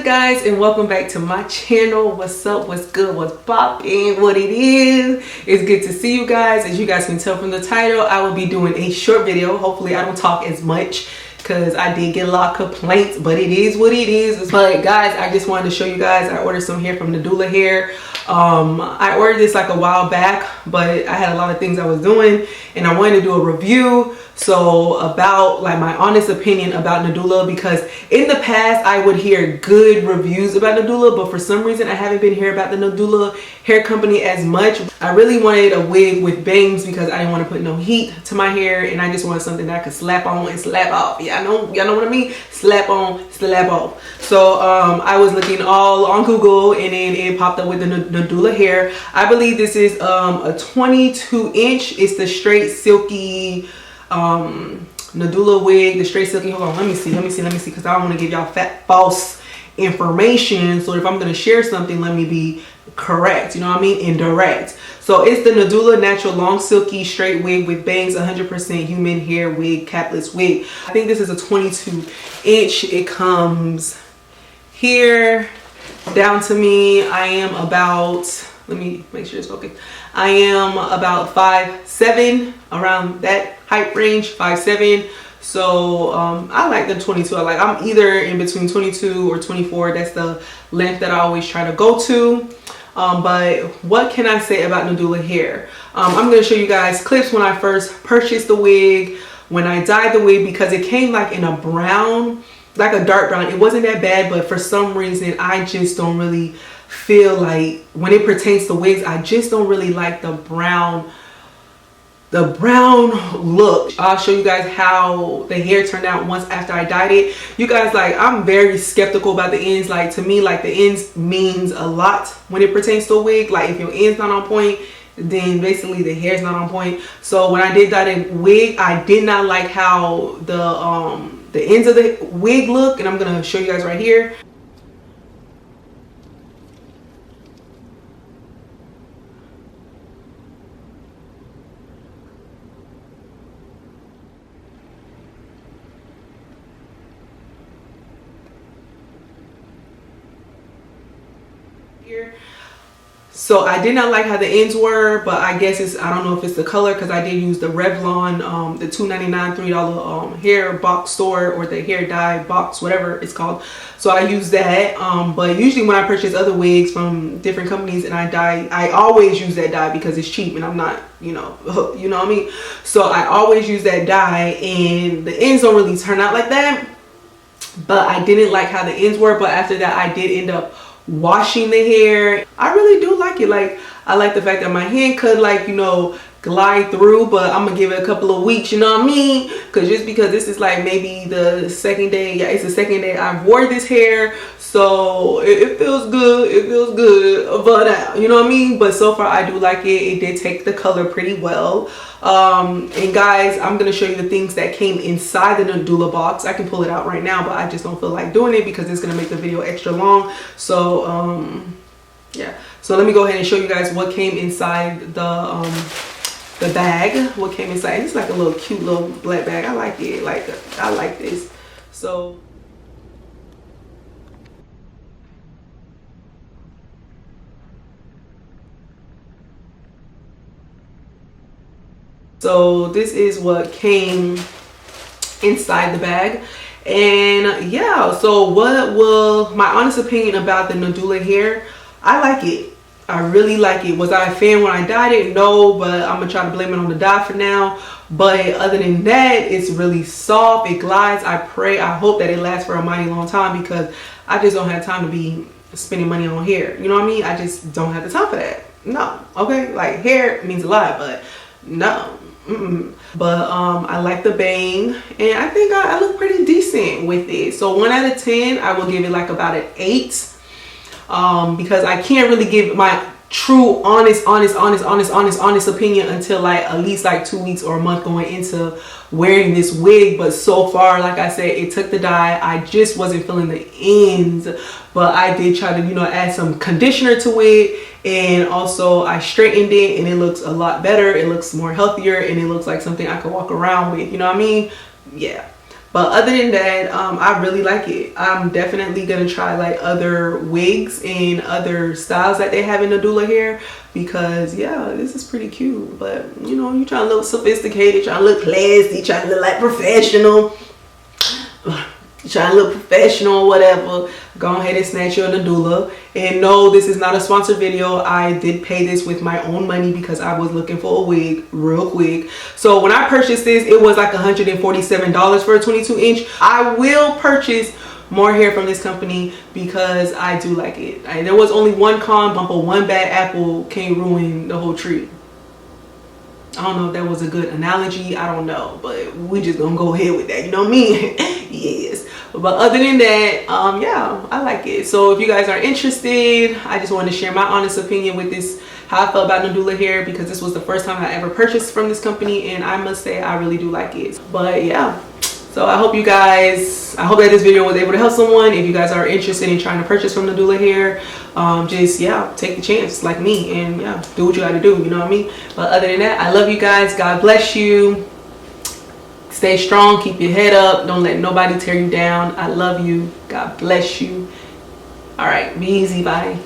guys, and welcome back to my channel. What's up, what's good, what's poppin', what it is. It's good to see you guys. As you guys can tell from the title, I will be doing a short video. Hopefully I don't talk as much because I did get a lot of complaints, but it is what it is. But guys, I just wanted to show you guys, I ordered some hair from Nadula Hair. I ordered this like a while back, but I had a lot of things I was doing and I wanted to do a review. So about like my honest opinion about Nadula, because in the past I would hear good reviews about Nadula, but for some reason I haven't been hearing about the Nadula Hair Company as much. I really wanted a wig with bangs because I didn't want to put no heat to my hair, and I just wanted something that I could slap on and slap off. Yeah, y'all know what I mean? Slap on, slap off. So I was looking all on Google, and then it popped up with the Nadula Hair. I believe this is a 22 inch. It's the straight silky Nadula wig, the straight silky. Hold on, let me see, because I don't want to give y'all false information. So if I'm going to share something, let me be correct, you know what I mean, and direct. So it's the Nadula Natural long silky straight wig with bangs, 100% human hair wig, capless wig. I think this is a 22 inch. It comes here down to me. I am about, let me make sure it's okay. I am about 5'7", around that height range, 5'7". So I like the 22. I'm either in between 22 or 24. That's the length that I always try to go to. But what can I say about Nadula Hair? I'm going to show you guys clips when I first purchased the wig, when I dyed the wig, because it came like in a brown, like a dark brown. It wasn't that bad, but for some reason I just don't really feel like, when it pertains to wigs, I just don't really like the brown look. I'll show you guys how the hair turned out once after I dyed it. You guys, like, I'm very skeptical about the ends. Like, to me, like, the ends means a lot when it pertains to a wig. Like, if your end's not on point, then basically the hair's not on point. So when I did dye the wig, I did not like how the ends of the wig look, and I'm gonna show you guys right here. So I did not like how the ends were, but I guess it's, I don't know if it's the color, because I did use the Revlon, the $2.99 $3 hair box store, or the hair dye box, whatever it's called. So I use that. But usually when I purchase other wigs from different companies and I dye, I always use that dye because it's cheap and I'm not, you know what I mean? So I always use that dye, and the ends don't really turn out like that. But I didn't like how the ends were. But after that, I did end up washing the hair. I really do like it. Like, I like the fact that my hand could, like, you know, glide through, but I'm gonna give it a couple of weeks, you know what I mean? Because just because this is like maybe the second day, yeah, it's the second day I've wore this hair, so it feels good. It feels good, but you know what I mean? But so far I do like it. It did take the color pretty well. And guys, I'm gonna show you the things that came inside the Nadula box. I can pull it out right now, but I just don't feel like doing it because it's gonna make the video extra long. So yeah, so let me go ahead and show you guys what came inside the bag. What came inside. It's like a little cute little black bag. I like it. Like, I like this. So this is what came inside the bag. And yeah, so what will my honest opinion about the Nadula Hair? I like it. I really like it. Was I a fan when I dyed it? No, but I'm gonna try to blame it on the dye for now. But other than that, it's really soft. It glides. I hope that it lasts for a mighty long time, because I just don't have time to be spending money on hair. You know what I mean? I just don't have the time for that. No. Okay? Like, hair means a lot, but no. But I like the bang, and I think I look pretty decent with it. So 1 out of 10, I will give it like about an 8. Because I can't really give my true honest opinion until like at least like 2 weeks or a month going into wearing this wig. But so far, like I said, it took the dye. I just wasn't feeling the ends, but I did try to, you know, add some conditioner to it, and also I straightened it, and it looks a lot better. It looks more healthier, and it looks like something I could walk around with, you know what I mean? Yeah. But other than that, I really like it. I'm definitely gonna try like other wigs and other styles that they have in Nadula Hair, because yeah, this is pretty cute. But you know, you trying to look sophisticated, trying to look classy, trying to look like professional, trying to look professional or whatever, go ahead and snatch your Nadula. And no, this is not a sponsored video. I did pay this with my own money because I was looking for a wig real quick. So when I purchased this, it was like $147 for a 22-inch. I will purchase more hair from this company because I do like it. There was only one con, but one bad apple can't ruin the whole tree. I don't know if that was a good analogy, I don't know, but we just gonna go ahead with that, you know what I mean? Yes. But other than that, yeah, I like it. So if you guys are interested, I just wanted to share my honest opinion with this, how I felt about Nadula Hair, because this was the first time I ever purchased from this company, and I must say I really do like it. But yeah, so I hope that this video was able to help someone. If you guys are interested in trying to purchase from Nadula Hair, just yeah, take the chance like me, and yeah, do what you gotta do, you know what I mean? But other than that, I love you guys. God bless you. Stay strong, keep your head up, don't let nobody tear you down. I love you. God bless you. All right, be easy, bye.